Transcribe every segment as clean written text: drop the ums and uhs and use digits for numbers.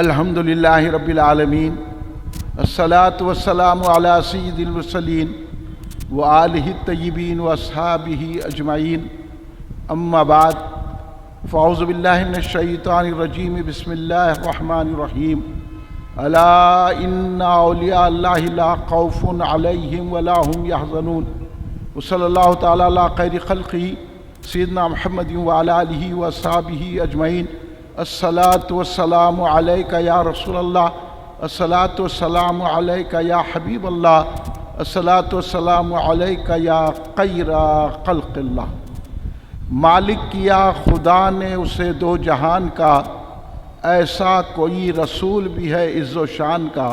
الحمدللہ رب العالمین الصلاۃ والسلام علی سید المرسلین وآلہ الطیبین واصحابہ اجمعین اما بعد فاعوذ باللہ من الشیطان الرجیم بسم اللہ الرحمن الرحیم الا ان اولیاء اللہ لا خوف علیہم ولا هم یحزنون وصلی اللہ تعالی علی خیر خلقہ سیدنا محمد وعلی آلہ واصحابہ اجمعین الصلاۃ والسلام علیک یا رسول اللہ الصلاۃ والسلام علیک یا حبیب اللہ الصلاۃ والسلام علیک یا خیر خلق اللہ۔ مالک کیا خدا نے اسے دو جہان کا، ایسا کوئی رسول بھی ہے عز و شان کا،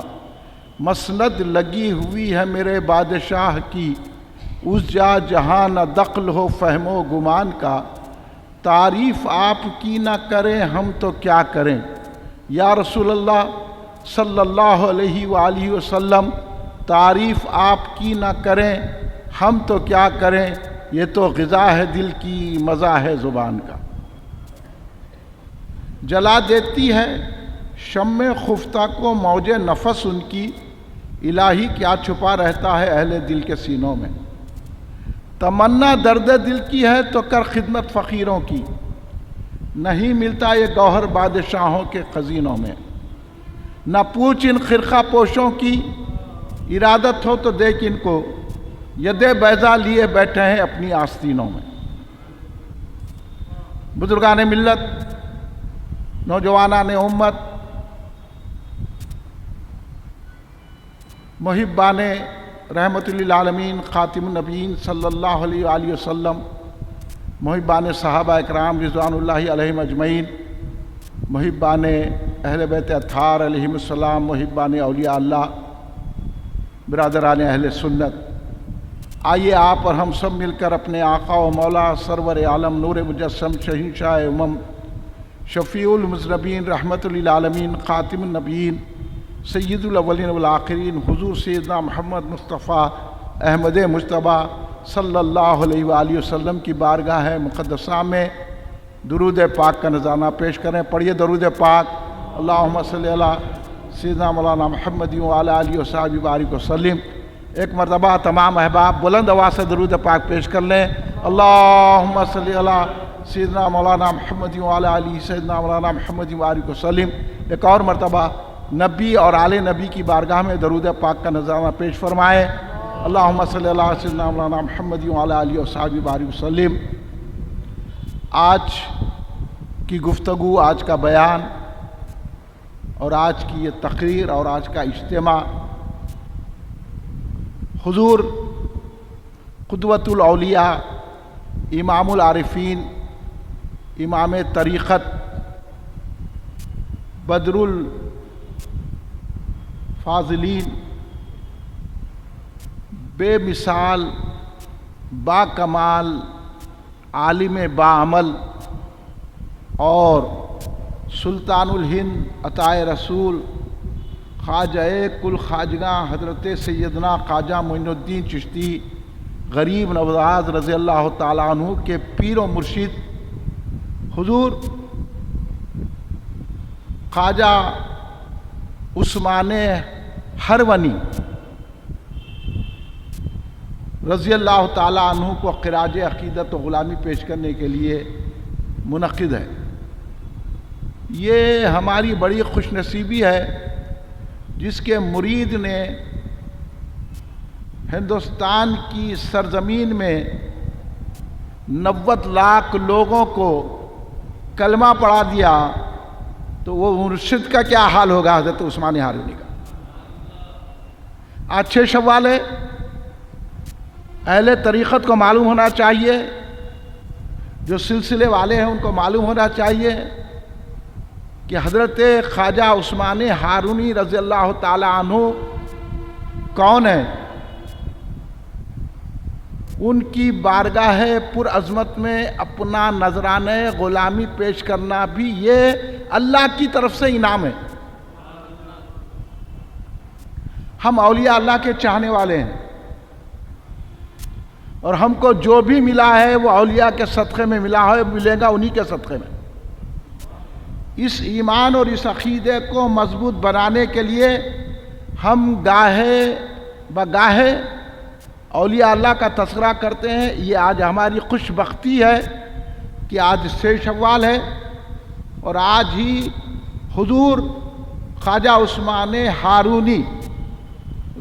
مسند لگی ہوئی ہے میرے بادشاہ کی، اس جا جہاں نہ دخل ہو فہم و گمان کا، تعریف آپ کی نہ کریں ہم تو کیا کریں، یا رسول اللہ صلی اللہ علیہ وآلہ وسلم تعریف آپ کی نہ کریں ہم تو کیا کریں، یہ تو غذا ہے دل کی مزہ ہے زبان کا۔ جلا دیتی ہے شمع خفتہ کو موج نفس ان کی، الہی کیا چھپا رہتا ہے اہل دل کے سینوں میں، تمنا درد دل کی ہے تو کر خدمت فقیروں کی، نہیں ملتا یہ گوہر بادشاہوں کے خزینوں میں، نہ پوچھ ان خرقہ پوشوں کی، ارادت ہو تو دیکھ ان کو ید بیضا لیے بیٹھے ہیں اپنی آستینوں میں۔ بزرگان ملت، نوجوانان امت، محبان رحمت للعالمین خاتم النبیین صلی اللہ علیہ وآلہ وسلم، محبان صحابہ اکرام رضوان اللہ علیہم اجمعین، محبان اہل بیت اطہار علیہم السلام، محبان اولیاء اللہ، برادران اہل سنت، آئیے آپ اور ہم سب مل کر اپنے آقا و مولا سرور عالم نور مجسم شہنشاہ امم شفیع المذنبین رحمت للعالمین خاتم النبیین سید الاولین والآخرین حضور سیدنا محمد مصطفیٰ احمد مجتبیٰ صلی اللہ علیہ وآلہ وسلم کی بارگاہ مقدسہ میں درود پاک کا نذرانہ پیش کریں۔ پڑھیے درود پاک، اللہم صلی علی سیدنا مولانا محمد وعلی آلہ وصحبہ بارک وسلم۔ ایک مرتبہ تمام احباب بلند آواز سے درود پاک پیش کر لیں، اللہم صلی علی سیدنا مولانا محمد وعلی آلہ سیدنا مولانا محمد بارک وسلم۔ ایک اور مرتبہ نبی اور آل نبی کی بارگاہ میں درود پاک کا نذرانہ پیش فرمائیں، اللہم صلی علی سیدنا مولانا محمد وعلی آلہ وصحبہ بارک وسلم۔ آج کی گفتگو، آج کا بیان اور آج کی یہ تقریر اور آج کا اجتماع حضور قدوۃ الاولیاء، امام العارفین، امام طریقت، بدر الفاضلین، بے مثال، با کمال، عالم با عمل اور سلطان الہند عطائے رسول خواجہ کل خواجگاں حضرت سیدنا خواجہ معین الدین چشتی غریب نواز رضی اللہ تعالیٰ عنہ کے پیر و مرشد حضور خواجہ عثمان ہرونی رضی اللہ تعالیٰ عنہ کو خراج عقیدت و غلامی پیش کرنے کے لیے منعقد ہے۔ یہ ہماری بڑی خوش نصیبی ہے جس کے مرید نے ہندوستان کی سرزمین میں 90 لاکھ لوگوں کو کلمہ پڑھا دیا، تو وہ مرشد کا کیا حال ہوگا حضرت عثمان ہارونی کا۔ آج 6 شوال ہے، اہل طریقت کو معلوم ہونا چاہیے، جو سلسلے والے ہیں ان کو معلوم ہونا چاہیے کہ حضرت خواجہ عثمان ہارونی رضی اللہ تعالی عنہ کون ہیں۔ ان کی بارگاہ پر عظمت میں اپنا نذرانہ غلامی پیش کرنا بھی یہ اللہ کی طرف سے انعام ہے۔ ہم اولیاء اللہ کے چاہنے والے ہیں اور ہم کو جو بھی ملا ہے وہ اولیاء کے صدقے میں ملا ہے، ملے گا انہی کے صدقے میں۔ اس ایمان اور اس عقیدے کو مضبوط بنانے کے لیے ہم گاہے بگاہے اولیاء اللہ کا تذکرہ کرتے ہیں. یہ آج ہماری خوش بختی ہے کہ آج 6 شوال ہے اور آج ہی حضور خواجہ عثمان ہارونی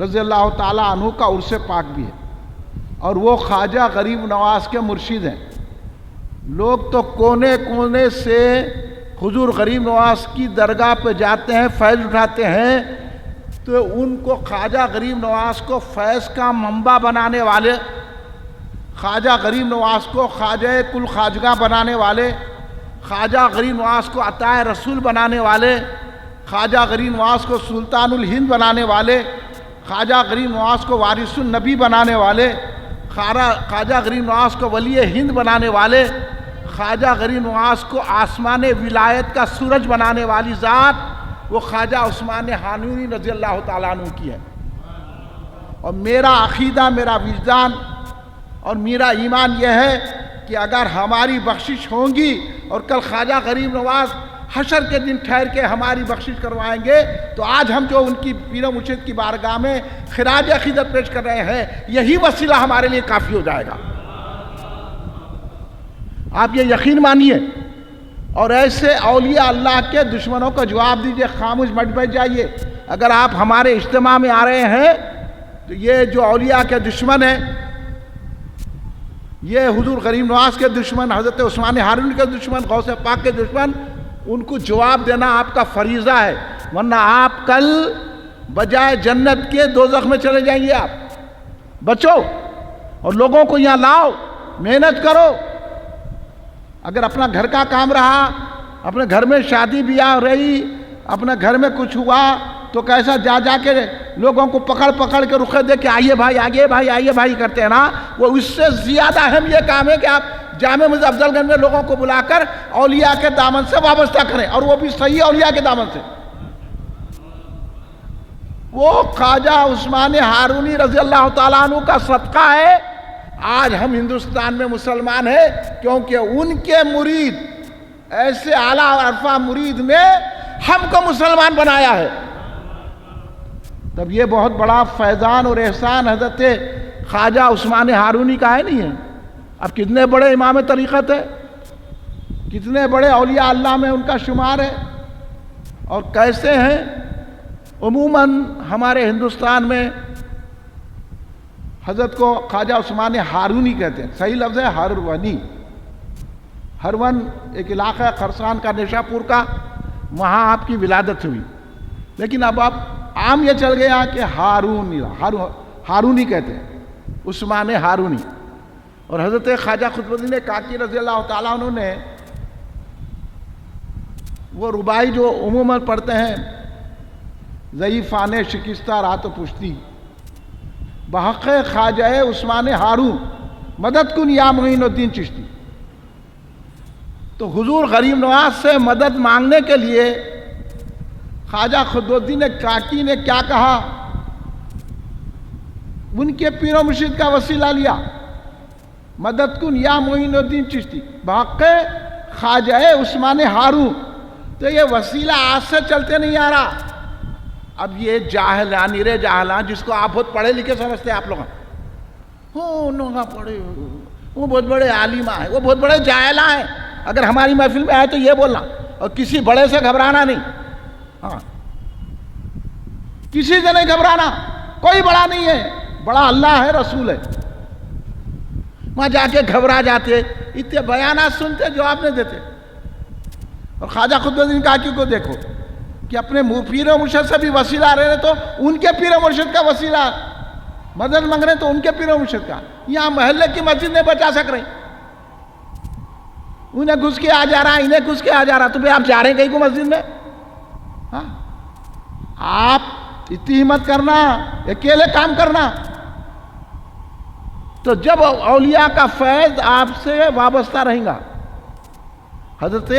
رضی اللہ تعالیٰ عنہ کا عرس پاک بھی ہے اور وہ خواجہ غریب نواز کے مرشد ہیں. لوگ تو کونے کونے سے حضور غریب نواز کی درگاہ پہ جاتے ہیں, فیض اٹھاتے ہیں, تو ان کو خواجہ غریب نواز کو فیض کا منبع بنانے والے, خواجہ غریب نواز کو خواجہ کل خواجگاہ بنانے والے, خواجہ غریب نواز کو عطائے رسول بنانے والے, خواجہ غریب نواز کو سلطان الہند بنانے والے, خواجہ غریب نواز کو وارث النبی بنانے والے, خواجہ غریب نواز کو ولی ہند بنانے والے, خواجہ غریب نواز کو آسمان ولایت کا سورج بنانے والی ذات وہ خواجہ عثمان ہارونی رضی اللہ تعالیٰ عنہ کی ہے. اور میرا عقیدہ, میرا وجدان اور میرا ایمان یہ ہے کہ اگر ہماری بخشش ہوں گی اور کل خواجہ غریب نواز حشر کے دن ٹھہر کے ہماری بخشش کروائیں گے تو آج ہم جو ان کی پیر و مرشد کی بارگاہ میں خراج عقیدت پیش کر رہے ہیں یہی وسیلہ ہمارے لیے کافی ہو جائے گا. آپ یہ یقین مانیے اور ایسے اولیاء اللہ کے دشمنوں کو جواب دیجئے, خاموش مت بیٹھ جائیے. اگر آپ ہمارے اجتماع میں آ رہے ہیں تو یہ جو اولیاء کے دشمن ہیں, یہ حضور غریب نواز کے دشمن, حضرت عثمان ہارونی کے دشمن, غوث پاک کے دشمن, ان کو جواب دینا آپ کا فریضہ ہے, ورنہ آپ کل بجائے جنت کے دوزخ میں چلے جائیں گے. آپ بچو اور لوگوں کو یہاں لاؤ, محنت کرو. اگر اپنا گھر کا کام رہا, اپنے گھر میں شادی بیاہ رہی, اپنے گھر میں کچھ ہوا تو کیسا جا جا کے لوگوں کو پکڑ پکڑ کے رخے دے کے آئیے بھائی, آگے بھائی, آئیے بھائی کرتے ہیں نا, وہ اس سے زیادہ اہم یہ کام ہے کہ آپ جامع مسجد افضل گنج میں لوگوں کو بلا کر اولیاء کے دامن سے وابستہ کریں, اور وہ بھی صحیح اولیاء کے دامن سے. وہ خواجہ عثمان ہارونی رضی اللہ تعالیٰ عنہ کا صدقہ ہے آج ہم ہندوستان میں مسلمان ہیں, کیونکہ ان کے مرید, ایسے اعلیٰ عرفہ مرید نے ہم کو مسلمان بنایا ہے. تب یہ بہت بڑا فیضان اور احسان حضرت خواجہ عثمان ہارونی کا ہے نہیں ہے. اب کتنے بڑے امام طریقت ہے, کتنے بڑے اولیاء اللہ میں ان کا شمار ہے, اور کیسے ہیں. عموماً ہمارے ہندوستان میں حضرت کو خواجہ عثمان ہارونی کہتے ہیں, صحیح لفظ ہے ہرونی. ہرون ایک علاقہ ہے خرسان کا, نیشا پور کا, وہاں آپ کی ولادت ہوئی. لیکن اب عام یہ چل گیا کہ ہارونی کہتے ہیں, عثمان ہارونی. اور حضرت خواجہ قطب الدین کاکی رضی اللہ تعالیٰ عنہ نے وہ ربائی جو عموماً پڑھتے ہیں, ضعیفان شکستہ رات و پشتی بحق خواجہ عثمان ہارون مدد کن یا معین الدین چشتی. تو حضور غریب نواز سے مدد مانگنے کے لیے خواجہ قطب الدین کاکی نے کیا کہا, ان کے پیر و مرشد کا وسیلہ لیا, مدد کن یا معین الدین چشتی بحق خواجہ عثمان ہارون. تو یہ وسیلہ آج سے چلتے نہیں آ رہا. اب یہ جاہلان, نیرے جاہلان, جس کو آپ بہت پڑھے لکھے سمجھتے ہیں آپ لوگ, پڑھے, وہ بہت بڑے عالمہ ہیں, وہ بہت بڑے جاہلاں ہیں. اگر ہماری محفل میں آئے تو یہ بولنا, اور کسی بڑے سے گھبرانا نہیں. ہاں, کسی سے نہیں گھبرانا, کوئی بڑا نہیں ہے, بڑا اللہ ہے, رسول ہے. وہاں جا کے گھبرا جاتے, اتنے بیانات سنتے, جواب نہیں دیتے. اور خواجہ قطب الدین کاکی کو دیکھو کہ اپنے پیر و مرشد سے بھی وسیلہ رہے ہیں, تو ان کے پیر و مرشد کا وسیلہ مدد مانگ رہے ہیں, تو ان کے پیر و مرشد کا. یہاں محلے کی مسجد نہیں بچا سک رہے, انہیں گھس کے آ جا رہا, انہیں گھس کے آ جا رہا. تو آپ جا رہے ہیں کہیں کو مسجد میں؟ ہاں, آپ اتنی ہمت کرنا, اکیلے کام کرنا. تو جب اولیاء کا فیض آپ سے وابستہ رہیں گا. حضرت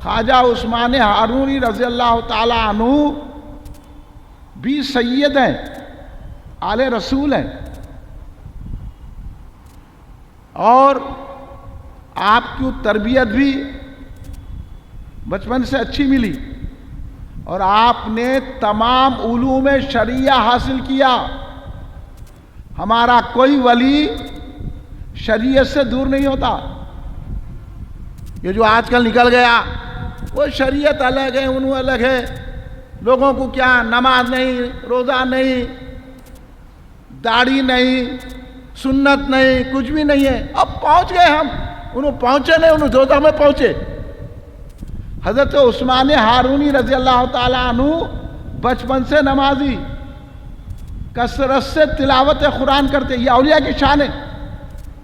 خواجہ عثمان ہارونی رضی اللہ تعالی عنہ بھی سید ہیں, آل رسول ہیں, اور آپ کی تربیت بھی بچپن سے اچھی ملی، اور آپ نے تمام علوم شرعیہ حاصل کیا. ہمارا کوئی ولی شریعت سے دور نہیں ہوتا. یہ جو آج کل نکل گیا وہ شریعت الگ ہے، انہوں الگ ہے، لوگوں کو کیا نماز نہیں، روزہ نہیں، داڑھی نہیں، سنت نہیں، کچھ بھی نہیں ہے. اب پہنچ گئے ہم، انہوں پہنچے نہیں، انہوں دوزخ میں پہنچے. حضرت عثمان ہارونی رضی اللہ تعالیٰ عنہ بچپن سے نمازی، کثرت سے تلاوت قرآن کرتے. یہ اولیاء کی شان ہے.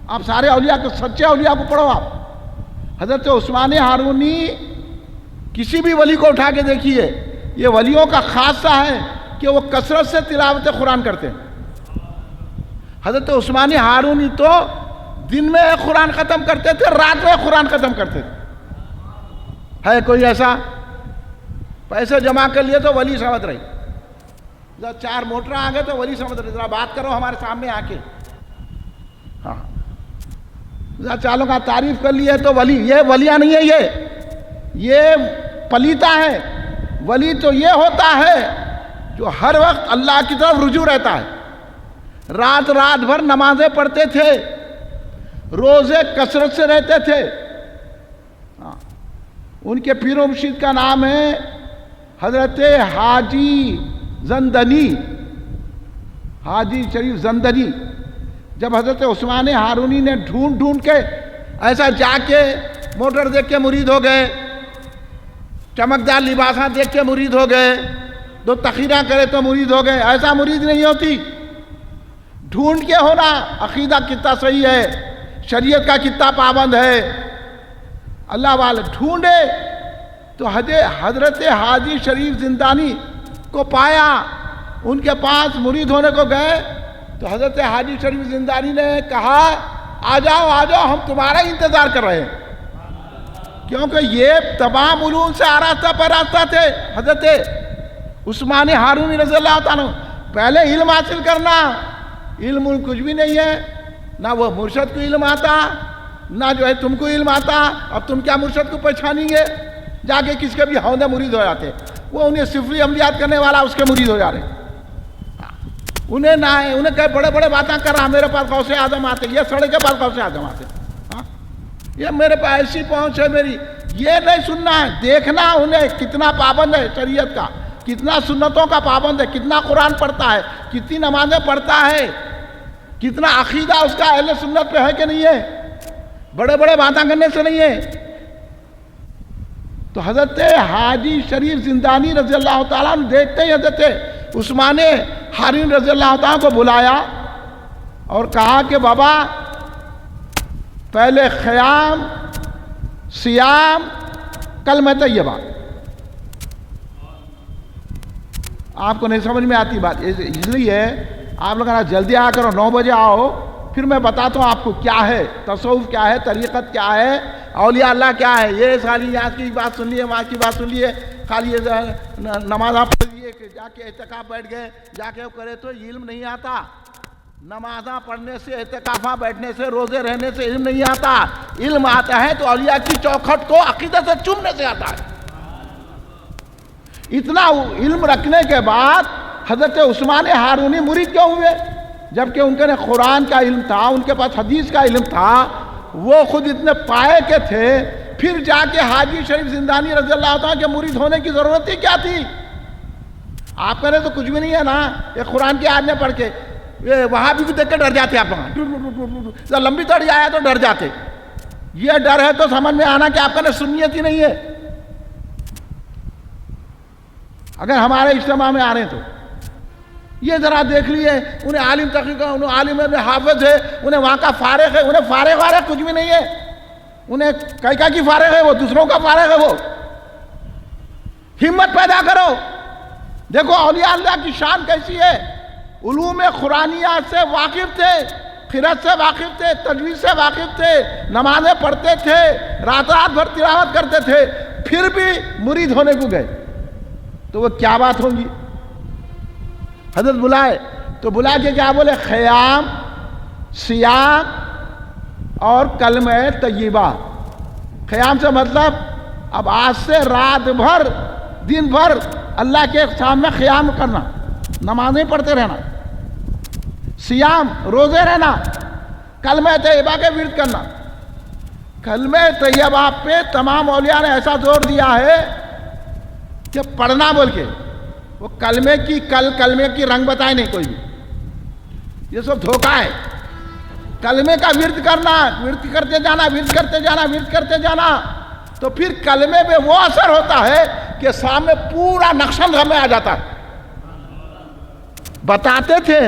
آپ سارے اولیاء کو، سچے اولیاء کو پڑھو. آپ حضرت عثمان ہارونی کسی بھی ولی کو اٹھا کے دیکھیے، یہ ولیوں کا خاصہ ہے کہ وہ کثرت سے تلاوت قرآن کرتے ہیں. حضرت عثمان ہارونی تو دن میں قرآن ختم کرتے تھے، رات میں قرآن ختم کرتے تھے. ہے کوئی ایسا؟ پیسے جمع کر لیے تو ولی سمجھ رہی، 4 موٹر آ گئے تو ولی سمجھ رہی. ذرا بات کرو ہمارے سامنے آ کے. ہاں، چالوں کا تعریف کر لیے تو ولی. یہ ولیاں نہیں ہے، یہ پلیتا ہے. ولی تو یہ ہوتا ہے جو ہر وقت اللہ کی طرف رجوع رہتا ہے. رات بھر نمازیں پڑھتے تھے، روزے کثرت سے رہتے تھے. ان کے پیر و مرشد کا نام ہے حضرت حاجی زندنی، حاجی شریف زندنی. جب حضرت عثمان ہارونی نے ڈھونڈ کے ایسا جا کے موٹر دیکھ کے مرید ہو گئے، چمکدار لباساں دیکھ کے مرید ہو گئے، 2 تقریراں کرے تو مرید ہو گئے، ایسا مرید نہیں ہوتی. ڈھونڈ کے ہونا، عقیدہ کتنا صحیح ہے، شریعت کا کتنا پابند ہے، اللہ والے ڈھونڈے تو حضرت حاجی شریف زندانی کو پایا. ان کے پاس مرید ہونے کو گئے تو حضرت حاجی شریف زندانی نے کہا آ جاؤ ہم تمہارا انتظار کر رہے ہیں. کیونکہ یہ تمام علوم سے آراستہ پر راستہ تھے. حضرت عثمان ہارونی رضی اللہ تعالیٰ پہلے علم حاصل کرنا. علم کچھ بھی نہیں ہے، نہ وہ مرشد کو علم آتا، نہ جو ہے تم کو علم آتا. اب تم کیا مرشد کو پہچانیں گے؟ جا کے کس کے بھی ہوندے مرید ہو جاتے. وہ انہیں صفری عملیات کرنے والا اس کے مرید ہو جا رہے. انہیں نہ ہے، انہیں کہے بڑے باتیں کر رہا، میرے پاس غوث اعظم آتے، یہ سڑے کے پاس غوث اعظم آتے. یہ میرے پاس ایسی پہنچ ہے میری. یہ نہیں سننا ہے، دیکھنا انہیں کتنا پابند ہے شریعت کا، کتنا سنتوں کا پابند ہے، کتنا قرآن پڑھتا ہے، کتنی نمازیں پڑھتا ہے، کتنا عقیدہ اس کا اہل سنت پہ ہے کہ نہیں ہے. بڑے باتیں کرنے سے نہیں ہے. تو حضرت حاجی شریف زندانی رضی اللہ تعالیٰ نے دیکھتے ہی حضرت عثمان ہارونی رضی اللہ تعالیٰ کو بلایا اور کہا کہ بابا پہلے قیام، صیام، کلمہ طیبہ. آپ کو نہیں سمجھ میں آتی بات، اس لیے آپ لوگ جلدی آ کرو، 9 بجے آؤ، پھر میں بتاتا ہوں آپ کو کیا ہے تصوف، کیا ہے طریقت، کیا ہے اولیاء اللہ، کیا ہے. یہ خالی یہاں کی بات سن لیے، وہاں کی بات سن لیے، خالی نماز پڑھ لیے کہ جا کے اعتکاف بیٹھ گئے، جا کے کرے تو علم نہیں آتا. نمازاں پڑھنے سے، اعتکافاں بیٹھنے سے، روزے رہنے سے علم نہیں آتا. علم آتا ہے تو اولیاء کی چوکھٹ کو عقیدت سے چومنے سے آتا ہے. اتنا علم رکھنے کے بعد حضرت عثمان ہارونی مرید کیوں ہوئے؟ جبکہ ان کے قرآن کا علم تھا، ان کے پاس حدیث کا علم تھا، وہ خود اتنے پائے کے تھے. پھر جا کے حاجی شریف زندانی رضی اللہ تعالیٰ کے مرید ہونے کی ضرورت ہی کیا تھی؟ آپ کہہ رہے تو کچھ بھی نہیں ہے نا. یہ قرآن کی آیتیں پڑھ کے وہاں بھی دیکھ کے ڈر جاتے. آپ وہاں لمبی تڑی آیا تو ڈر جاتے. یہ ڈر ہے تو سمجھ میں آنا کہ آپ کا سنیت ہی نہیں ہے. اگر ہمارے اجتماع میں آ رہے ہیں تو یہ ذرا دیکھ لیے، انہیں عالم تحقیق، انہیں عالم میں حافظ ہے، انہیں وہاں کا فارغ ہے. انہیں فارغ کچھ بھی نہیں ہے. انہیں کئی کی فارغ ہے، وہ دوسروں کا فارغ ہے. وہ ہمت پیدا کرو. دیکھو اولیاء اللہ کی شان کیسی ہے. علوم قرآنیات سے واقف تھے، قرأت سے واقف تھے، تجوید سے واقف تھے، نمازیں پڑھتے تھے، رات بھر تلاوت کرتے تھے، پھر بھی مرید ہونے کو گئے. تو وہ کیا بات ہوگی؟ حضرت بلائے تو بلا کے کیا بولے؟ قیام، صیام اور کلمہ طیبہ. قیام سے مطلب اب آج سے رات بھر دن بھر اللہ کے سامنے قیام کرنا، نمازیں پڑھتے رہنا، سیام روزے رہنا، کلمہ طیبہ کے ورد کرنا. کلمہ طیبہ پہ تمام اولیاء نے ایسا زور دیا ہے کہ پڑھنا بول کے وہ کلمے کی رنگ بتائے نہیں کوئی بھی. یہ سب دھوکہ ہے. کلمے کا ورد کرنا، ورد کرتے جانا، ورد کرتے جانا، ورد کرتے جانا، تو پھر کلمے میں وہ اثر ہوتا ہے کہ سامنے پورا نقشہ ہمیں آ جاتا ہے. بتاتے تھے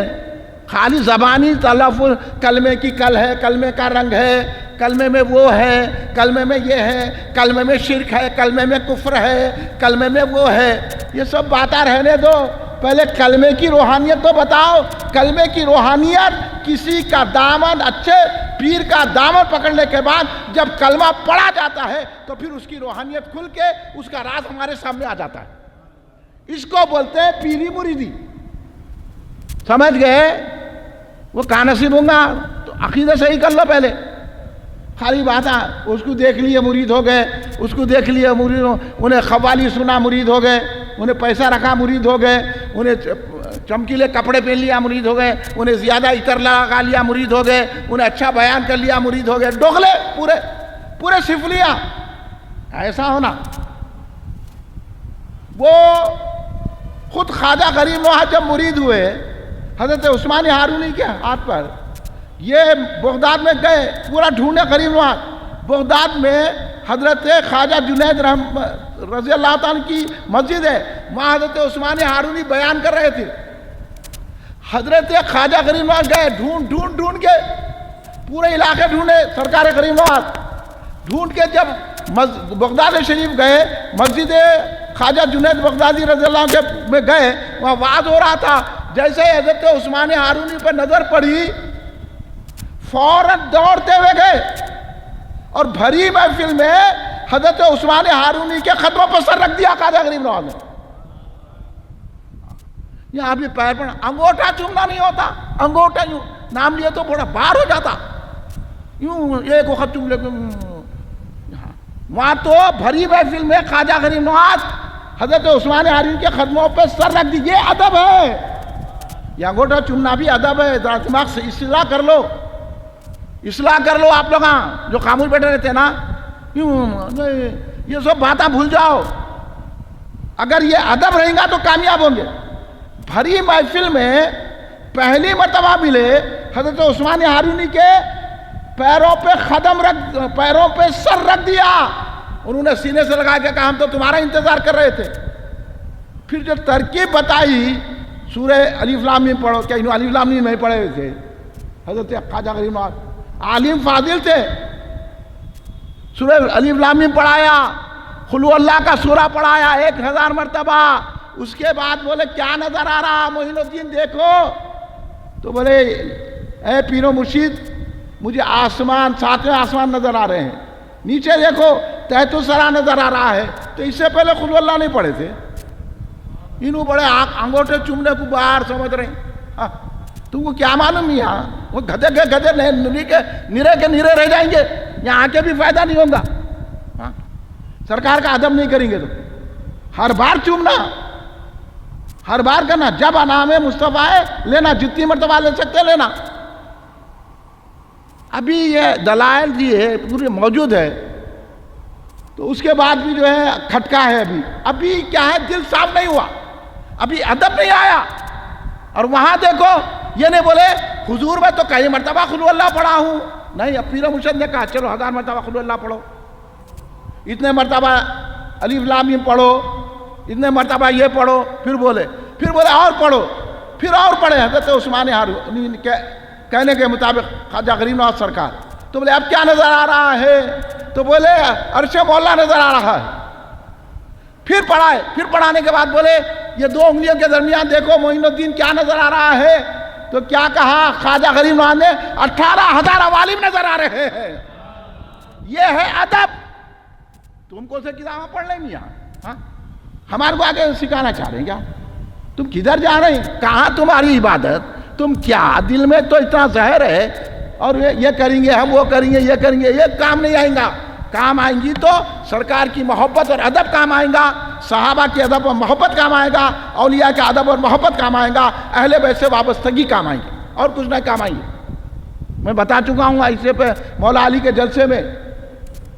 خالی زبانی تلفظ، کلمے کی کل ہے، کلمے کا رنگ ہے، کلمے میں وہ ہے، کلمے میں یہ ہے، کلمے میں شرک ہے، کلمے میں کفر ہے، کلمے میں وہ ہے. یہ سب باتیں رہنے دو، پہلے کلمے کی روحانیت تو بتاؤ. کلمے کی روحانیت کسی کا دامن، اچھے پیر کا دامن پکڑنے کے بعد جب کلمہ پڑھا جاتا ہے تو پھر اس کی روحانیت کھل کے اس کا راز ہمارے سامنے آ جاتا ہے. اس کو بولتے ہیں پیری مریدی. سمجھ گئے؟ وہ کہاں نصیب ہوں گا؟ تو عقیدہ صحیح کر لو پہلے. خالی بات ہے، اس کو دیکھ لیے مرید ہو گئے، اس کو دیکھ لیے مرید ہو، انہیں قوالی سنا مرید ہو گئے، انہیں پیسہ رکھا مرید ہو گئے، انہیں چمکیلے کپڑے پہن لیا مرید ہو گئے، انہیں زیادہ عطر لگا لیا مرید ہو گئے، انہیں اچھا بیان کر لیا مرید ہو گئے. ڈوغلے پورے سفلیاں. ایسا ہونا. وہ خود خواجہ غریب نواز جب مرید ہوئے حضرت عثمان ہارونی کے ہاتھ پر، یہ بغداد میں گئے پورا ڈھونڈے غریب نواز. بغداد میں حضرت خواجہ جنید رضی اللہ تعالیٰ کی مسجد ہے، وہاں حضرت عثمان ہارونی بیان کر رہے تھے. حضرت خواجہ غریب نواز گئے ڈھونڈ کے پورے علاقے ڈھونڈے سرکار غریب نواز. ڈھونڈ کے جب بغداد شریف گئے، مسجد خواجہ جنید بغدادی رضی اللہ عنہ میں گئے، وہاں وعظ ہو رہا تھا. جیسے حضرت عثمان ہارونی پر نظر پڑی، فوراً دوڑتے ہوئے گئے اور بھری محفل میں حضرت عثمان ہارونی کے قدموں پر سر رکھ دیا خواجہ غریب نواز نے. یہاں بھی پیر پر انگوٹھا چومنا نہیں ہوتا. انگوٹھا یوں نام لیے تو بڑا بار ہو جاتا، یوں ایک وقت چوم لے. وہاں تو بھری محفل میں خواجہ غریب نواز حضرت عثمان ہارونی کے قدموں پہ سر رکھ دی. یہ ادب ہے. یہ انگوٹھا چومنا بھی ادب ہے. ذرا دماغ سے اصلاح کر لو آپ لوگ جو خاموش بیٹھے رہتے ہیں نا. یہ سب باتیں بھول جاؤ. اگر یہ ادب رہیں گا تو کامیاب ہوں گے. بھری محفل میں پہلی مرتبہ ملے حضرت عثمان ہارونی کے پیروں پہ سر رکھ دیا. انہوں نے سینے سے لگا کے کہا ہم تو تمہارا انتظار کر رہے تھے. پھر جو ترکیب بتائی سورہ الف لام میم پڑھو. کیا انہوں الف لام میم نہیں پڑھے ہوئے تھے؟ حضرت خواجہ غریب نواز عالم فاضل تھے. سورہ الف لام میم پڑھایا، قل هو اللہ کا سورہ پڑھایا 1000 مرتبہ. اس کے بعد بولے کیا نظر آ رہا معین الدین دیکھو. تو بولے اے پیرو مرشید مجھے آسمان، 7ویں آسمان نظر آ رہے ہیں. نیچے دیکھو تحت الثری نظر آ رہا ہے. تو اس سے پہلے قل اللہ نہیں پڑھے تھے. انہوں بڑے انگوٹھے چومنے کو باہر سمجھ رہے ہیں. تم کو کیا معلوم؟ یہاں وہ گدھے کے گدھے نرے کے نرے رہ جائیں گے. یہاں کے بھی فائدہ نہیں ہوگا. سرکار کا ادب نہیں کریں گے تو ہر بار چومنا، ہر بار کرنا. جب نام مصطفیٰ ہے لینا، جتنی مرتبہ لے سکتے لینا. ابھی یہ دلائل جی ہے پورے موجود ہے. تو اس کے بعد بھی جو ہے کھٹکا ہے. ابھی کیا ہے، دل صاف نہیں ہوا، ابھی ادب نہیں آیا. اور وہاں دیکھو یہ نہیں بولے حضور میں تو کئی مرتبہ قل اللہ پڑھا ہوں. نہیں، اب پیر مرشد نے کہا چلو 1000 مرتبہ قل اللہ پڑھو، اتنے مرتبہ الف لام میم پڑھو، اتنے مرتبہ یہ پڑھو. پھر بولے اور پڑھو، پھر اور پڑھے حضرت عثمان ہارونی کہنے کے مطابق خواجہ غریب نواز سرکار. تو بولے اب کیا نظر آ رہا ہے؟ تو بولے عرش مولا نظر آ رہا ہے. پھر پڑھائے. پھر پڑھانے کے بعد بولے یہ 2 انگلیوں کے درمیان دیکھو معین الدین کیا نظر آ رہا ہے. تو کیا کہا خواجہ غریب نواز نے؟ 18,000 عوالم نظر آ رہے ہیں. یہ ہے ادب. تم کو سے کتابیں پڑھ لیں گے یہاں؟ ہمارے کو آگے سکھانا چاہ رہے ہیں کیا؟ تم کدھر جا رہے ہیں؟ کہاں تمہاری عبادت؟ تم کیا دل میں تو اتنا زہر ہے اور یہ کریں گے ہم، وہ کریں گے، یہ کریں گے، یہ کام نہیں آئیں گا. کام آئیں گی تو سرکار کی محبت اور ادب کام آئیں گا، صحابہ کی ادب اور محبت کام آئے گا، اولیاء کا ادب اور محبت کام آئے گا، اہل بیت سے وابستگی کام آئیں گی، اور کچھ نہ کام آئیں گے۔ میں بتا چکا ہوں ایسے پہ مولا علی کے جلسے میں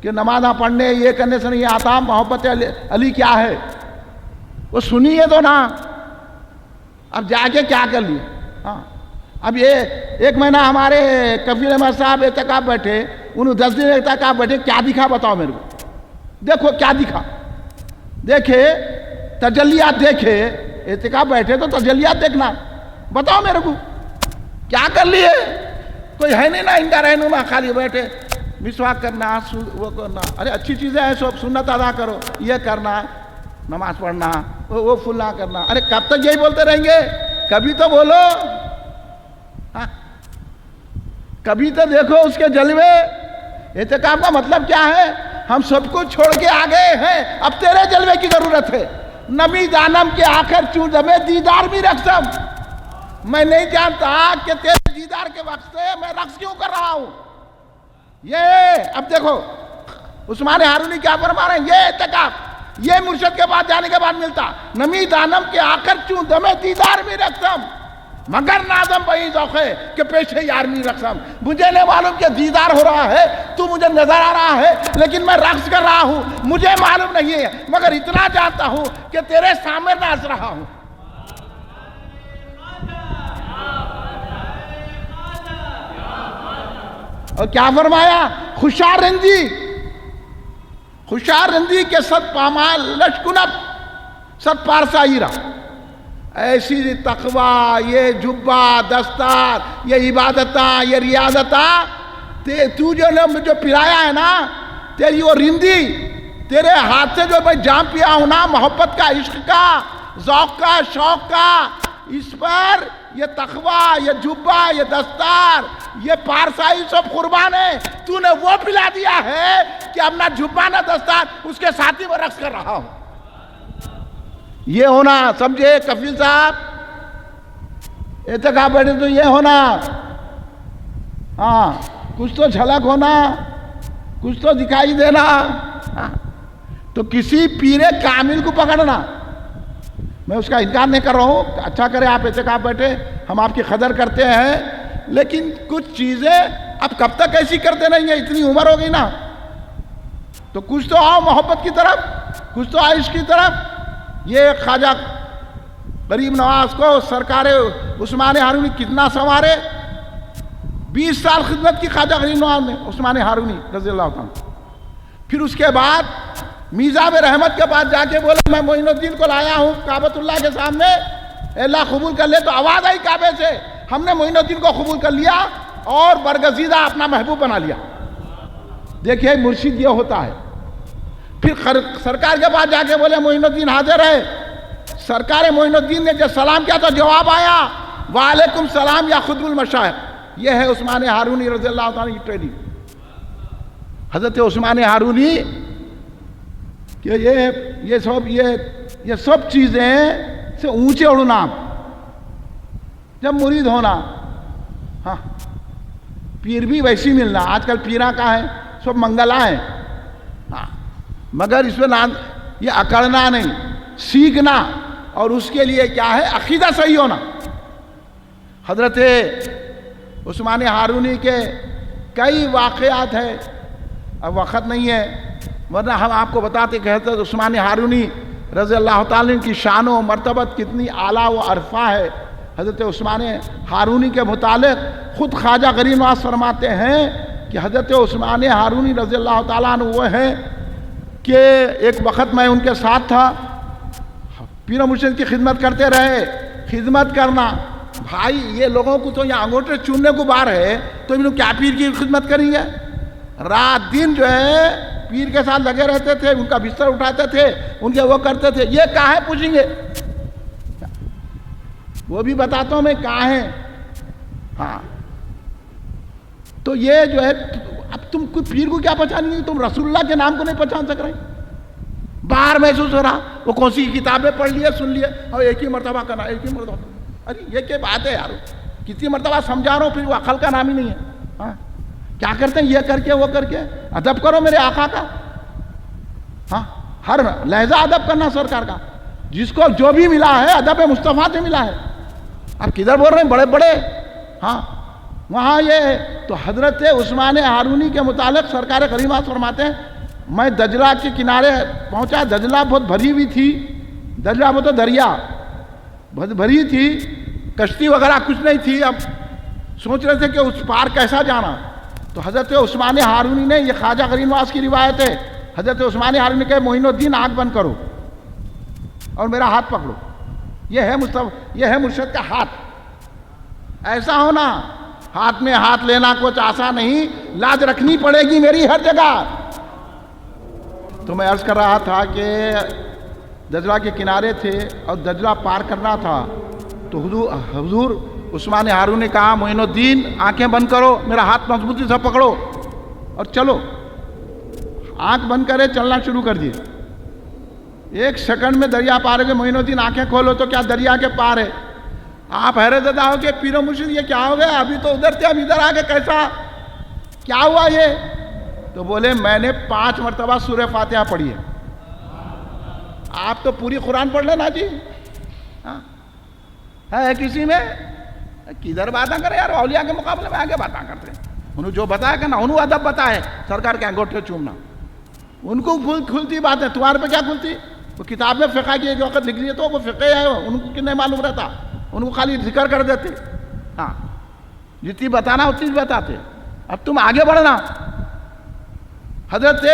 کہ نمازاں پڑھنے یہ کرنے سے نہیں آتا، محبت علی کیا ہے وہ سنیے تو نا، اب جا کے کیا کر لیے۔ ہاں اب یہ ایک مہینہ ہمارے کفیل احمد صاحب اعتکاف بیٹھے، انہوں 10 دن اعتکاف بیٹھے، کیا دکھا بتاؤ میرے کو، دیکھو کیا دکھا، دیکھے تجلیات، دیکھے اعتکاف بیٹھے تو تجلیات دیکھنا، بتاؤ میرے کو کیا کر لیے، کوئی ہے نہیں نا ان کا رہنما، خالی بیٹھے مسواک کرنا، وہ کرنا، ارے اچھی چیزیں ہیں سب، سنت ادا کرو، یہ کرنا، نماز پڑھنا، وہ فلاں کرنا، ارے کب تک یہی بولتے رہیں گے، کبھی تو بولو، ہاں کبھی تو دیکھو اس کے جلوے۔ اعتکاف کا مطلب کیا ہے، ہم سب کو چھوڑ کے آ گئے ہیں، اب تیرے جلوے کی ضرورت ہے، نمی دانم کے آخر چود میں دیدار بھی رقصم، میں نہیں جانتا کہ تیرے دیدار کے وقت سے میں رقص کیوں کر رہا ہوں۔ یہ اب دیکھو عثمان ہارونی کیا فرما رہے ہیں، یہ اعتکاف یہ مرشد کے بعد جانے کے بعد ملتا، نمی دانم کے آخر چون دمیں دیدار بھی رقصم، مگر نازم بہی ذوقے کہ پیشے یار نہیں رقصم، مجھے نہیں معلوم کہ دیدار ہو رہا ہے، تو مجھے نظر آ رہا ہے، لیکن میں رقص کر رہا ہوں، مجھے معلوم نہیں ہے، مگر اتنا جانتا ہوں کہ تیرے سامنے ناچ رہا ہوں۔ اور کیا فرمایا، خوشار رندی، خوشار رندی کے ست پامال لشکنب ست پارسا ہیرا، ایسی تقوی، یہ جبہ دستار، یہ عبادتاں، یہ ریاضتاں، تو جو پلایا ہے نا، تیری وہ رندی، تیرے ہاتھ سے جو میں جام پیا ہوں نا، محبت کا، عشق کا، ذوق کا، شوق کا، اس پر یہ تقوی، یہ جبہ، یہ دستار، یہ پارسائی سب قربان ہے، تو نے وہ پلا دیا ہے کہ اب نہ جبہ نہ دستار، اس کے ساتھ ہی میں رقص کر رہا ہوں۔ یہ ہونا سمجھے کفیل صاحب، اعتکاف بیٹھے تو یہ ہونا، ہاں کچھ تو جھلک ہونا، کچھ تو دکھائی دینا، تو کسی پیر کامل کو پکڑنا، میں اس کا انکار نہیں کر رہا ہوں، اچھا کرے آپ اعتکاف بیٹھے، ہم آپ کی قدر کرتے ہیں، لیکن کچھ چیزیں اب کب تک ایسی کرتے رہیں گے، اتنی عمر ہو گئی نا، تو کچھ تو آؤ محبت کی طرف، کچھ تو آئش کی طرف۔ یہ خواجہ غریب نواز کو سرکار عثمان ہارونی کتنا سنوارے، 20 سال خدمت کی خواجہ غریب نواز نے، عثمان ہارونی رضی اللہ عنہ۔ پھر اس کے بعد میزاب رحمت کے بعد جا کے بولے میں معین الدین کو لایا ہوں کعبۃ اللہ کے سامنے، اللہ قبول کر لے، تو آواز آئی کعبے سے، ہم نے معین الدین کو قبول کر لیا اور برگزیدہ اپنا محبوب بنا لیا۔ دیکھیے مرشد یہ ہوتا ہے۔ پھر سرکار کے پاس جا کے بولے معین الدین حاضر ہے، سرکار معین الدین نے جب سلام کیا تو جواب آیا وعلیکم السلام یا خطب المشائخ۔ یہ ہے عثمان ہارونی رضی اللہ عنہ کی ٹریننگ۔ حضرت عثمان ہارونی کہ یہ سب چیزیں سے اونچے اڑنا، جب مرید ہونا، ہاں پیر بھی ویسی ملنا، آج کل پیراں کا ہے سب منگلا ہیں، ہاں مگر اس میں یہ اکڑنا نہیں، سیکھنا، اور اس کے لیے کیا ہے عقیدہ صحیح ہونا۔ حضرت عثمان ہارونی کے کئی واقعات ہیں، اب وقت نہیں ہے ورنہ ہم آپ کو بتاتے کہ حضرت عثمان ہارونی رضی اللہ تعالیٰ کی شان و مرتبت کتنی اعلیٰ و عرفہ ہے۔ حضرت عثمان ہارونی کے متعلق خود خواجہ غریب نواز فرماتے ہیں کہ حضرت عثمان ہارونی رضی اللہ تعالیٰ عنہ وہ ہیں کہ ایک وقت میں ان کے ساتھ تھا، پیر و مرشد کی خدمت کرتے رہے۔ خدمت کرنا بھائی، یہ لوگوں کو تو یہاں انگوٹھے چوننے کو بار ہے، تو انہوں کیا پیر کی خدمت کریں گے؟ رات دن جو ہے پیر کے ساتھ لگے رہتے تھے، ان کا بستر اٹھاتے تھے، ان کے وہ کرتے تھے، یہ کہاں ہے پوچھیں گے؟ وہ بھی بتاتا ہوں میں کہاں ہے۔ ہاں تو یہ جو ہے اب تم کوئی پیر کو کیا پہچانیں گے، تم رسول اللہ کے نام کو نہیں پہچان سک رہے، باہر محسوس ہو رہا، وہ کون سی کتابیں پڑھ لیے سن لیے اور ایک ہی مرتبہ کرنا، ایک ہی مرتبہ، ارے یہ کیا بات ہے یار، کتنی مرتبہ سمجھا رہا ہوں پھر وہ عقل کا نام ہی نہیں ہے۔ ہاں کیا کرتے ہیں یہ کر کے وہ کر کے. ادب کرو میرے آقا کا. ہاں ہر لہجہ ادب کرنا سرکار کا. جس کو جو بھی ملا ہے ادب مصطفیٰ سے ملا ہے. آپ کدھر بول رہے ہیں بڑے بڑے. ہاں وہاں یہ ہے. تو حضرت عثمان ہارونی کے متعلق سرکار کریمہ فرماتے ہیں میں دجلہ کے کنارے پہنچا. دجلہ بہت بھری ہوئی تھی. دجلہ بہت دریا بہت بھری تھی. کشتی وغیرہ کچھ نہیں تھی. اب سوچ رہے تھے کہ اس پار کیسا جانا. تو حضرت عثمان ہارونی نے, یہ خواجہ غریب نواز کی روایت ہے, حضرت عثمان ہارونی نے کہا معین الدین آنکھ بند کرو اور میرا ہاتھ پکڑو. یہ ہے مرشد کا ہاتھ. ایسا ہونا ہاتھ میں ہاتھ لینا کچھ آسان نہیں. لاج رکھنی پڑے گی میری ہر جگہ. تو میں عرض کر رہا تھا کہ دجلہ کے کنارے تھے اور دجلہ پار کرنا تھا. تو حضور عثمان ہارون نے کہا معین الدین آنکھیں بند کرو, میرا ہاتھ مضبوطی سے پکڑو اور چلو. آنکھ بند کرے چلنا شروع کر دیے. 1 سیکنڈ میں دریا پار ہے. معین الدین آنکھیں کھولو تو کیا دریا کے پار ہے. آپ حیرت زدہ ہو کہ پیر و مرشد یہ کیا ہو گیا, ابھی تو ادھر تھے اب ادھر آ کے کیسا, کیا ہوا یہ. تو بولے میں نے 5 مرتبہ سورہ فاتحہ پڑھی ہے. آپ تو پوری قرآن پڑھ لینا جی. ہے کسی میں کدھر باتیں کرے یار. اولیاء کے مقابلے میں آگے باتیں کرتے ہیں. انہوں جو بتایا کہ نا انہوں ادب بتائے سرکار کے انگوٹھے چومنا. ان کو کھلتی بات ہے, تمہارے پہ کیا کھلتی. وہ کتاب میں فقہ کی ایک وقت لکھ لیے تو وہ فقہ ہے, ان کو نہیں معلوم رہتا. ان کو خالی ذکر کر دیتے. ہاں جتنی بتانا اتنی بتاتے. اب تم آگے بڑھنا. حضرت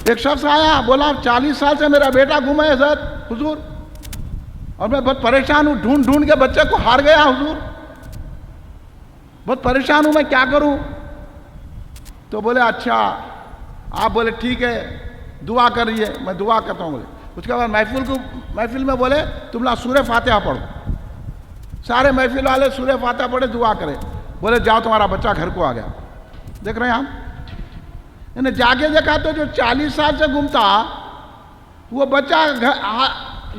ایک شخص آیا بولا 40 سال سے میرا بیٹا گم ہے حضرت حضور, اور میں بہت پریشان ہوں. ڈھونڈ ڈھونڈ کے بچے کو ہار گیا حضور, بہت پریشان ہوں میں, کیا کروں. تو بولے اچھا. آپ بولے ٹھیک ہے دعا کریے. میں دعا کرتا ہوں. بولے اس کے بعد محفل میں بولے تم لا سورہ فاتحہ پڑھو. سارے محفل والے سورہ فاتحہ پڑھے دعا کرے. بولے جاؤ تمہارا بچہ گھر کو آ گیا. دیکھ رہے ہیں ہم. انہیں جا کے دیکھا تو جو 40 سال سے گم تھا وہ بچہ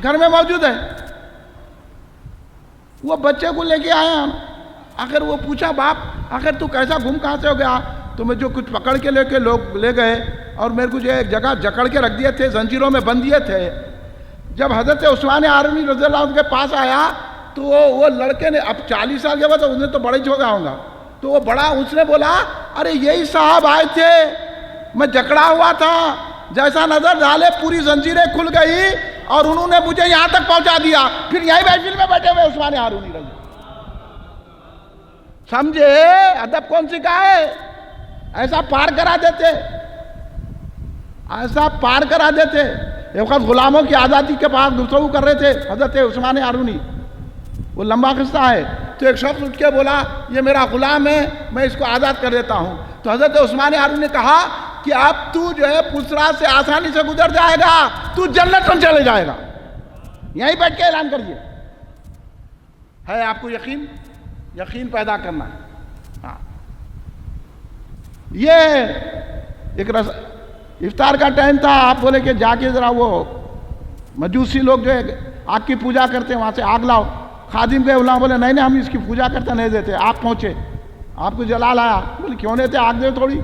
گھر میں موجود ہے. وہ بچے کو لے کے آیا. آخر وہ پوچھا باپ آخر تو کیسا گم کہاں سے ہو گیا. تو میں جو کچھ پکڑ کے لوگ لے گئے اور میرے کو جو ایک جگہ جکڑ کے رکھ دیے تھے, زنجیروں میں بند دیے تھے. جب حضرت عثمان ہارونی رضی اللہ عنہ کے پاس آیا تو وہ لڑکے نے, اب 40 سال کے بعد انہیں تو بڑے ہو گیا ہوں گا, تو وہ بڑا اس نے بولا ارے یہی صاحب آئے تھے, میں جکڑا ہوا تھا, جیسا نظر ڈالے پوری زنجیریں کھل گئی اور انہوں نے مجھے یہاں تک پہنچا دیا. پھر یہی محفل میں بیٹھے ہوئے عثمان ہارونی رضی. سمجھے ادب کون سکھائے. ایسا پار کرا دیتے, ایسا پار کرا دیتے. ایک وقت غلاموں کی آزادی کے پاس گفتگو کر رہے تھے حضرت عثمان ہارونی. وہ لمبا قصہ ہے. تو ایک شخص اٹھ کے بولا یہ میرا غلام ہے, میں اس کو آزاد کر دیتا ہوں. تو حضرت عثمان ہارونی نے کہا کہ اب تو جو ہے پسرات سے آسانی سے گزر جائے گا, تو جنت میں چلے جائے گا. یہیں بیٹھ کے اعلان کریے. ہے آپ کو یقین پیدا کرنا ہے. ہاں یہ ایک افطار کا ٹائم تھا. آپ بولے کہ جا کے ذرا وہ مجوسی لوگ جو ہے آگ کی پوجا کرتے ہیں وہاں سے آگ لاؤ. خادم کے علماء بولے نہیں ہم اس کی پوجا کرتے نہیں دیتے. آپ پہنچے, آپ کو جلال آیا. بولے کیوں نہیں تھے آگ دے تھوڑی.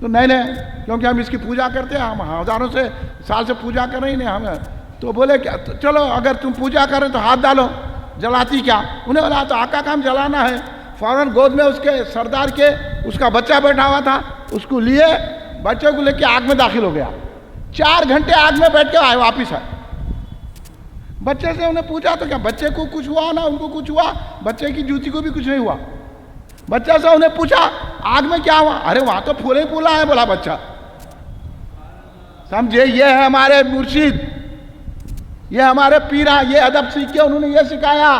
تو نہیں کیونکہ ہم اس کی پوجا کرتے ہیں, ہم ہزاروں سے سال سے پوجا کر رہے ہیں ہمیں. تو بولے کہ چلو اگر تم پوجا کریں تو ہاتھ ڈالو. جلاتی کیا. انہیں بولا تو آقا کا ہم جلانا ہے. فوراً گود میں اس کے سردار کے اس کا بچہ بیٹھا ہوا تھا, اس کو لیے, بچے کو لے کے آگ میں داخل ہو گیا. 4 گھنٹے آگ میں بیٹھ کے آئے, واپس آئے. بچے سے انہیں پوچھا تو کیا بچے کو کچھ ہوا نہ ان کو کچھ ہوا, بچے کی جوتی کو بھی کچھ نہیں ہوا. بچہ سے انہیں پوچھا آگ میں کیا ہوا. ارے وہاں تو پھولے پھولا ہے. بولا بچہ. سمجھے یہ ہے ہمارے مرشد, یہ ہمارے پیرا, یہ ادب سیکھ کے انہوں نے یہ سکھایا.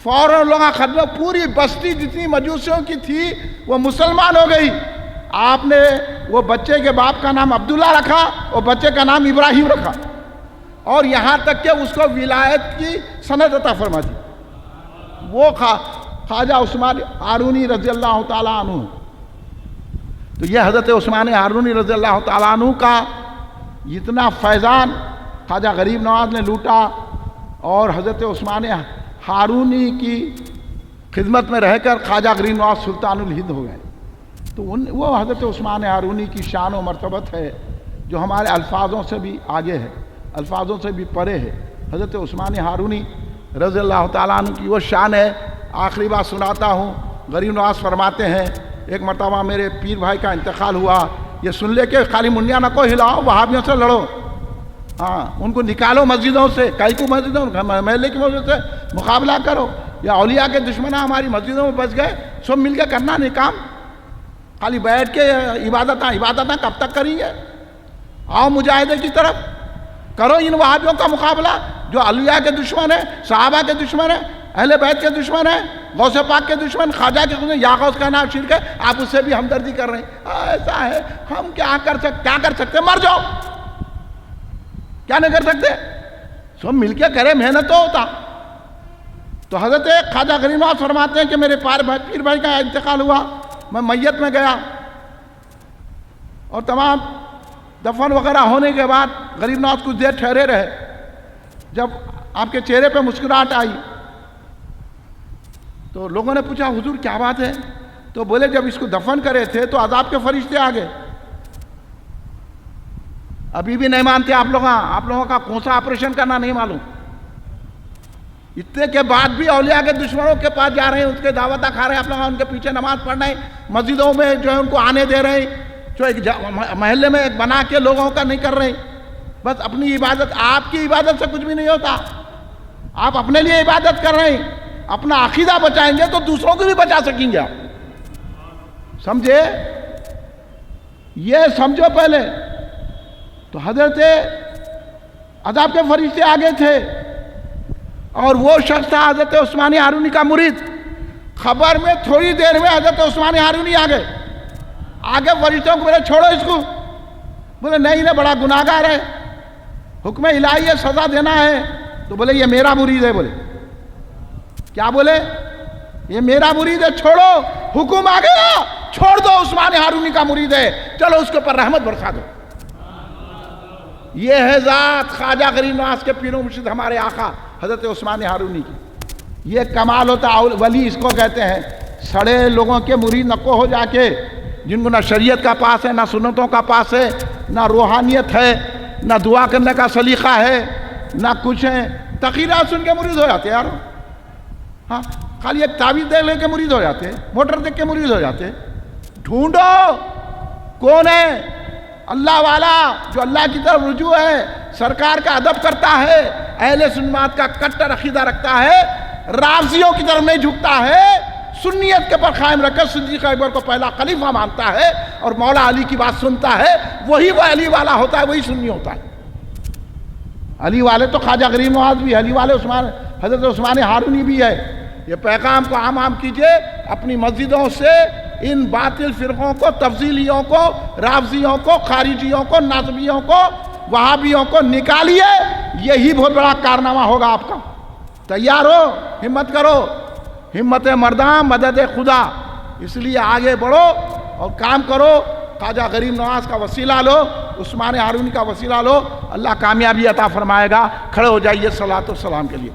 فوراً لوگاں ختم, پوری بستی جتنی مجوسیوں کی تھی وہ مسلمان ہو گئی. آپ نے وہ بچے کے باپ کا نام عبداللہ رکھا اور بچے کا نام ابراہیم رکھا, اور یہاں تک کہ اس کو ولایت کی سند عطا فرما دی. وہ خواجہ عثمان ہارونی رضی اللہ تعالیٰ عنہ. تو یہ حضرت عثمان ہارونی رضی اللہ تعالیٰ عنہ کا اتنا فیضان خواجہ غریب نواز نے لوٹا, اور حضرت عثمان ہارونی کی خدمت میں رہ کر خواجہ غریب نواز سلطان الہند ہو گئے. تو وہ حضرت عثمان ہارونی کی شان و مرتبت ہے جو ہمارے الفاظوں سے بھی آگے ہے, الفاظوں سے بھی پرے ہے. حضرت عثمان ہارونی رضی اللہ تعالیٰ عنہ کی وہ شان ہے. آخری بات سناتا ہوں. غریب نواز فرماتے ہیں ایک مرتبہ میرے پیر بھائی کا انتقال ہوا, یہ سن لے کہ خالی منیا نہ کو ہلاؤ, وہابیوں سے لڑو, ہاں ان کو نکالو مسجدوں سے, کئی کو مسجدوں محلے کی مسجد سے مقابلہ کرو. یا اولیاء کے دشمن ہماری مسجدوں میں بچ گئے, سب مل کے کرنا نہیں کام, خالی بیٹھ کے عبادتیں کب تک کریں گے؟ آؤ مجاہدے کی طرف کرو ان وہابیوں کا مقابلہ جو اولیاء کے دشمن ہیں, صحابہ کے دشمن ہیں, اہل بیت کے دشمن ہیں, غوث پاک کے دشمن, خواجہ کے دشمن, یا غوث کا نام شرک ہے, آپ اس سے بھی ہمدردی کر رہے ہیں. ایسا ہے, ہم کیا کر سکتے, مر جاؤ, کیا نہیں کر سکتے, سب مل کے کرے, محنت تو ہوتا. تو حضرت خواجہ غریب نواز فرماتے ہیں کہ میرے پیر بھائی کا انتقال ہوا, میں میت میں گیا, اور تمام دفن وغیرہ ہونے کے بعد غریب نواز کچھ دیر ٹھہرے رہے. جب آپ کے چہرے پہ مسکراہٹ آئی تو لوگوں نے پوچھا حضور کیا بات ہے؟ تو بولے جب اس کو دفن کرے تھے تو عذاب کے فرشتے آ گئے. ابھی بھی نہیں مانتے آپ لوگوں کا کون سا آپریشن کرنا نہیں معلوم. اتنے کے بعد بھی اولیاء کے دشمنوں کے پاس جا رہے ہیں, اس کے دعوتیں کھا رہے ہیں, آپ لوگ ان کے پیچھے نماز پڑھ رہے ہیں, مسجدوں میں جو ہے ان کو آنے دے رہے ہیں, جو ایک محلے میں ایک بنا کے لوگوں کا نہیں کر رہے ہیں. بس اپنی عبادت, آپ کی عبادت سے کچھ بھی نہیں ہوتا, آپ اپنے لیے عبادت کر رہے ہیں. اپنا عقیدہ بچائیں گے تو دوسروں کو بھی بچا سکیں گے آپ, سمجھے, یہ سمجھو پہلے. تو حضرت عذاب کے فرشتے آگے تھے, اور وہ شخص تھا حضرت عثمان ہارونی کا مرید. خبر میں تھوڑی دیر میں حضرت عثمان ہارونی آگے فرشتوں کو بولے چھوڑو اس کو, بولے نہیں بڑا گناہگار ہے, حکم الہی ہے, سزا دینا ہے. تو بولے یہ میرا مرید ہے. بولے کیا بولے؟ یہ میرا مرید ہے, چھوڑو, حکم آ گیا, چھوڑ دو, عثمان ہارونی کا مرید ہے, چلو اس کے اوپر رحمت برسا دو. یہ ہے ذات خواجہ غریب نواز کے پیر و مرشد ہمارے آقا حضرت عثمان ہارونی کی. یہ کمال ہوتا ولی اس کو کہتے ہیں. سڑے لوگوں کے مرید نکو ہو جا کے, جن کو نہ شریعت کا پاس ہے, نہ سنتوں کا پاس ہے, نہ روحانیت ہے, نہ دعا کرنے کا سلیقہ ہے, نہ کچھ ہے. تقریرات سن کے مرید ہو جاتے یار, ہاں خالی ایک تعویذ دیکھ لے کے مرید ہو جاتے, موٹر دیکھ کے مرید ہو جاتے. ڈھونڈو کون ہے اللہ والا جو اللہ کی طرف رجوع ہے, سرکار کا ادب کرتا ہے, اہل سنت کا کٹر عقیدہ رکھتا ہے, رافضیوں کی طرف نہیں جھکتا ہے, سنیت کے پر قائم رکھ کر صدیق اکبر کو پہلا خلیفہ مانتا ہے اور مولا علی کی بات سنتا ہے, وہی وہ علی والا ہوتا ہے, وہی سنی ہوتا ہے. علی والے تو خواجہ غریب نواز بھی, علی والے حضرت عثمان ہارونی بھی ہے. یہ پیغام کو عام کیجئے, اپنی مسجدوں سے ان باطل فرقوں کو, تفضیلیوں کو, رافضیوں کو, خارجیوں کو, ناصبیوں کو, وہابیوں کو نکالیے. یہی بہت بڑا کارنامہ ہوگا آپ کا. تیار ہو, ہمت کرو, ہمت مرداں مدد خدا. اس لیے آگے بڑھو اور کام کرو. خواجہ غریب نواز کا وسیلہ لو, عثمان ہارونی کا وسیلہ لو, اللہ کامیابی عطا فرمائے گا. کھڑے ہو جائیے صلاۃ و سلام کے لیے.